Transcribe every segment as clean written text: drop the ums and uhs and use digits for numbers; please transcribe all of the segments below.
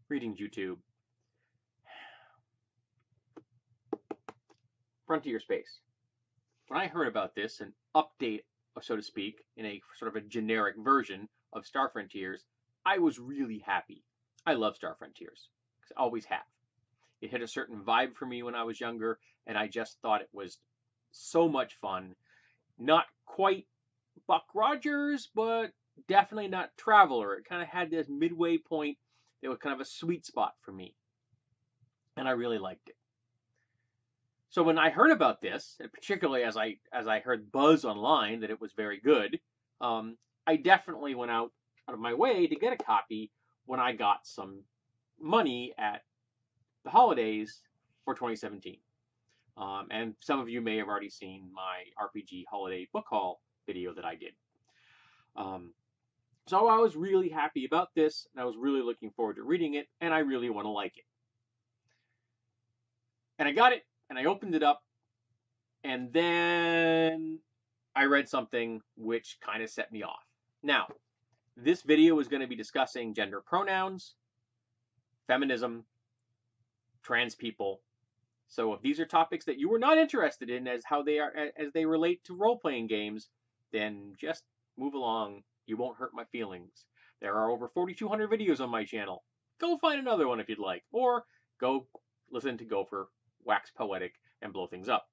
Greetings, YouTube. Frontier Space. When I heard about this, an update, so to speak, in a sort of a generic version of Star Frontiers, I was really happy. I love Star Frontiers. I always have. It hit a certain vibe for me when I was younger, and I just thought it was so much fun. Not quite Buck Rogers, but definitely not Traveler. It kind of had this midway point that was kind of a sweet spot for me, and I really liked it. So when I heard about this, and particularly as I heard buzz online that it was very good, I definitely went out of my way to get a copy when I got some money at the holidays for 2017. And some of you may have already seen my RPG holiday book haul video that I did. So I was really happy about this, and I was really looking forward to reading it, and I really want to like it. And I got it, and I opened it up, and then I read something which kind of set me off. Now, this video is going to be discussing gender pronouns, feminism, trans people. So if these are topics that you were not interested in as they relate to role-playing games, then just move along. You won't hurt my feelings. There are over 4,200 videos on my channel. Go find another one if you'd like, or go listen to Gopher wax poetic and blow things up.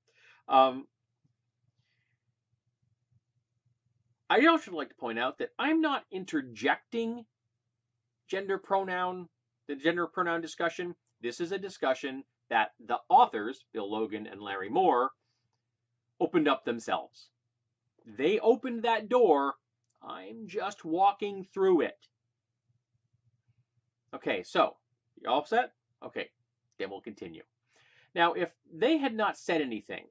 I also like to point out that I'm not interjecting the gender pronoun discussion. This is a discussion that the authors, Bill Logan and Larry Moore, opened up themselves. They opened that door. I'm just walking through it. Okay, so you all set? Okay, then we'll continue. Now, if they had not said anything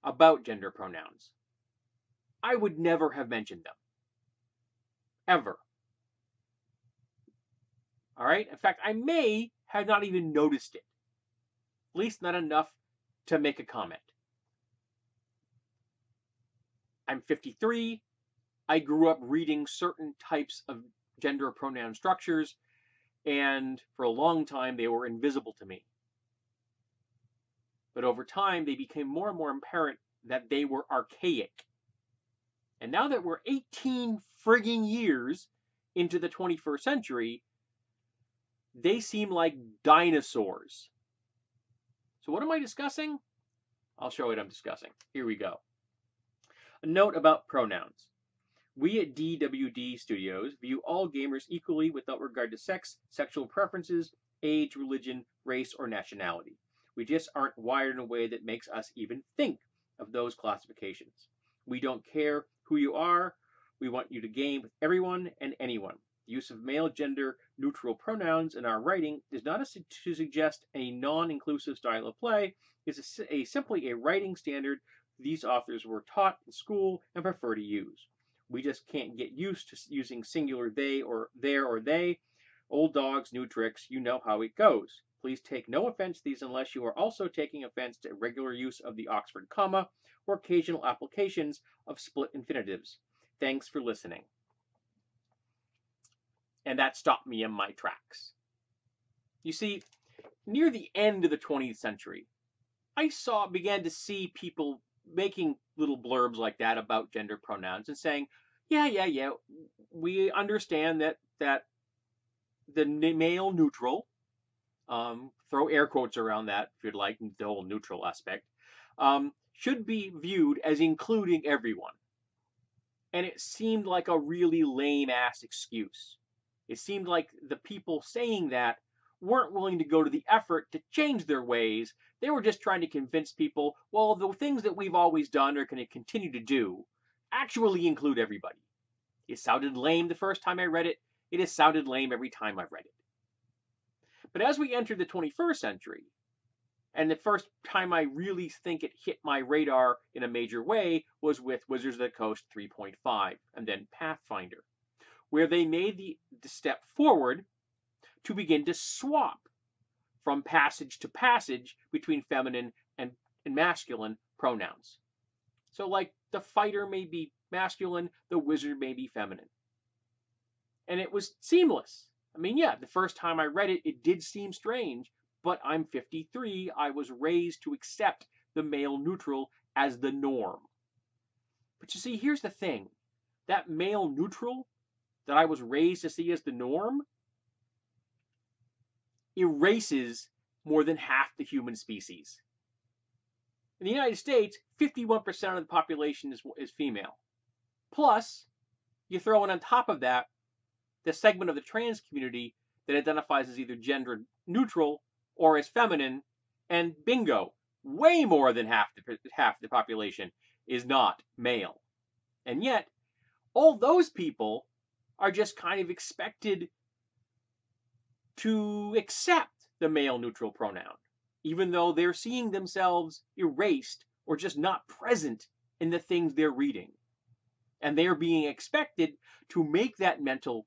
about gender pronouns, I would never have mentioned them. Ever. All right? In fact, I may have not even noticed it. At least not enough to make a comment. I'm 53. I grew up reading certain types of gender pronoun structures, and for a long time they were invisible to me. But over time, they became more and more apparent that they were archaic. And now that we're 18 frigging years into the 21st century, they seem like dinosaurs. So what am I discussing? I'll show you what I'm discussing. Here we go. A note about pronouns. We at DWD Studios view all gamers equally without regard to sex, sexual preferences, age, religion, race, or nationality. We just aren't wired in a way that makes us even think of those classifications. We don't care who you are. We want you to game with everyone and anyone. The use of male gender neutral pronouns in our writing is not to suggest a non-inclusive style of play. It's simply a writing standard these authors were taught in school and prefer to use. We just can't get used to using singular they or there or they. Old dogs, new tricks, you know how it goes. Please take no offense to these unless you are also taking offense to regular use of the Oxford comma or occasional applications of split infinitives. Thanks for listening. And that stopped me in my tracks. You see, near the end of the 20th century, I began to see people making little blurbs like that about gender pronouns and saying, yeah, we understand that the male neutral, throw air quotes around that if you'd like, the whole neutral aspect, should be viewed as including everyone. And it seemed like a really lame-ass excuse. It seemed like the people saying that weren't willing to go to the effort to change their ways. They were just trying to convince people, well, the things that we've always done or going to continue to do actually include everybody. It sounded lame the first time I read it. It has sounded lame every time I've read it. But as we entered the 21st century, and the first time I really think it hit my radar in a major way was with Wizards of the Coast 3.5 and then Pathfinder, where they made the step forward to begin to swap from passage to passage between feminine and masculine pronouns. So like the fighter may be masculine, the wizard may be feminine. And it was seamless. I mean, yeah, the first time I read it, it did seem strange, but I'm 53. I was raised to accept the male neutral as the norm. But you see, here's the thing. That male neutral that I was raised to see as the norm erases more than half the human species. In the United States, 51% of the population is female. Plus, you throw in on top of that the segment of the trans community that identifies as either gender neutral or as feminine, and bingo, way more than half the population is not male. And yet, all those people are just kind of expected to accept the male neutral pronoun, even though they're seeing themselves erased or just not present in the things they're reading. And they're being expected to make that mental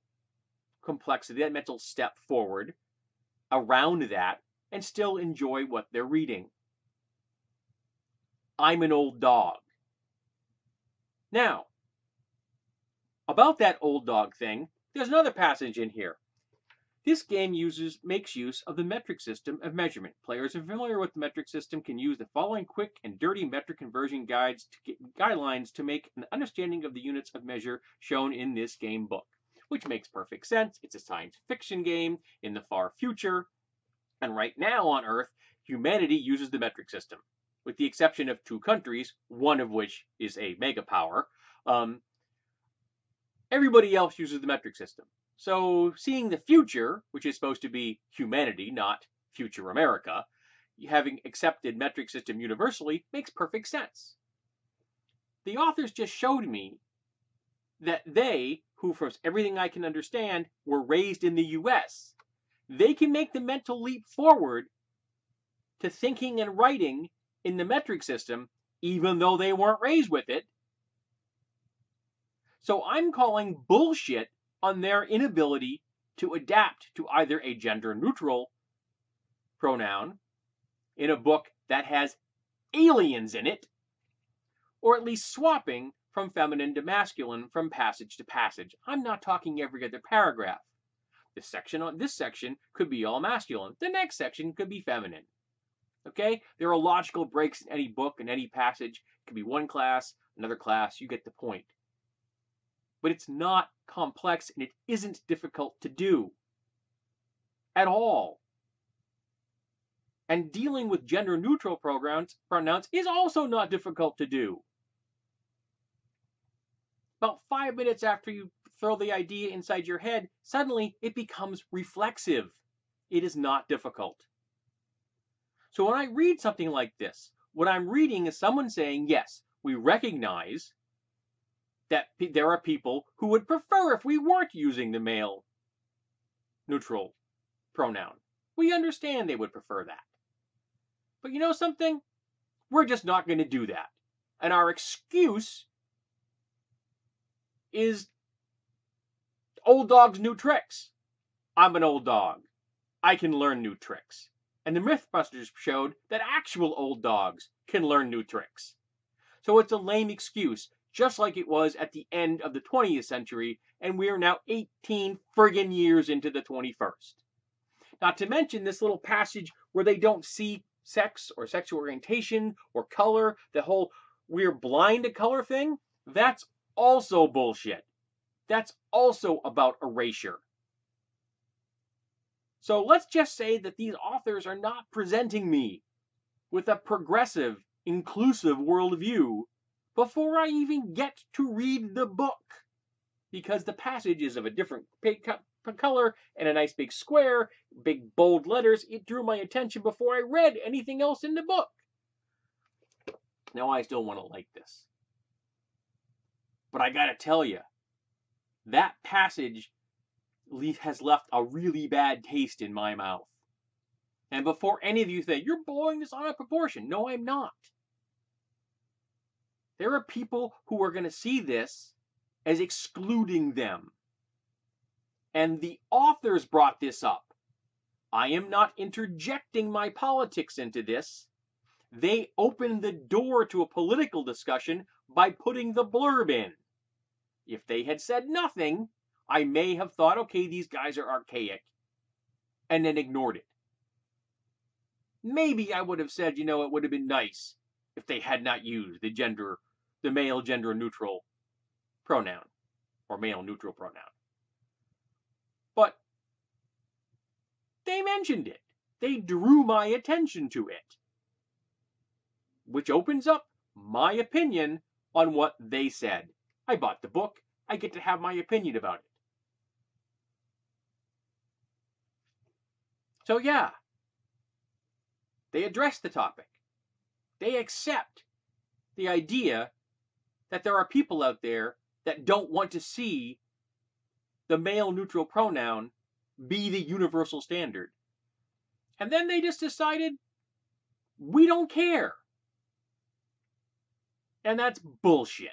complexity, that mental step forward around that, and still enjoy what they're reading. I'm an old dog. Now, about that old dog thing, there's another passage in here. This game makes use of the metric system of measurement. Players who are familiar with the metric system can use the following quick and dirty metric conversion guidelines to make an understanding of the units of measure shown in this game book, which makes perfect sense. It's a science fiction game in the far future, and right now on Earth, humanity uses the metric system, with the exception of 2 countries, one of which is a mega power. Everybody else uses the metric system. So seeing the future, which is supposed to be humanity, not future America, having accepted metric system universally makes perfect sense. The authors just showed me that they, who from everything I can understand, were raised in the US, they can make the mental leap forward to thinking and writing in the metric system, even though they weren't raised with it. So I'm calling bullshit on their inability to adapt to either a gender-neutral pronoun in a book that has aliens in it, or at least swapping from feminine to masculine from passage to passage. I'm not talking every other paragraph. This section could be all masculine. The next section could be feminine. Okay? There are logical breaks in any book, in any passage. It could be one class, another class. You get the point. But it's not complex, and it isn't difficult to do at all. And dealing with gender-neutral pronouns is also not difficult to do. About 5 minutes after you throw the idea inside your head, suddenly it becomes reflexive. It is not difficult. So when I read something like this, what I'm reading is someone saying, yes, we recognize that there are people who would prefer if we weren't using the male neutral pronoun. We understand they would prefer that. But you know something? We're just not going to do that. And our excuse is old dogs' new tricks. I'm an old dog. I can learn new tricks. And the Mythbusters showed that actual old dogs can learn new tricks. So it's a lame excuse, just like it was at the end of the 20th century, and we are now 18 friggin' years into the 21st. Not to mention this little passage where they don't see sex or sexual orientation or color, the whole we're blind to color thing, that's also bullshit. That's also about erasure. So let's just say that these authors are not presenting me with a progressive, inclusive worldview before I even get to read the book, because the passage is of a different color and a nice big square, big bold letters. It drew my attention before I read anything else in the book. Now I still want to like this. But I gotta tell you, that passage has left a really bad taste in my mouth. And before any of you think, you're blowing this out of proportion. No, I'm not. There are people who are going to see this as excluding them. And the authors brought this up. I am not interjecting my politics into this. They opened the door to a political discussion by putting the blurb in. If they had said nothing, I may have thought, okay, these guys are archaic, and then ignored it. Maybe I would have said, it would have been nice if they had not used the male gender neutral pronoun or male neutral pronoun. But they mentioned it. They drew my attention to it, which opens up my opinion on what they said. I bought the book. I get to have my opinion about it. So yeah, they address the topic. They accept the idea that there are people out there that don't want to see the male neutral pronoun be the universal standard. And then they just decided, we don't care. And that's bullshit.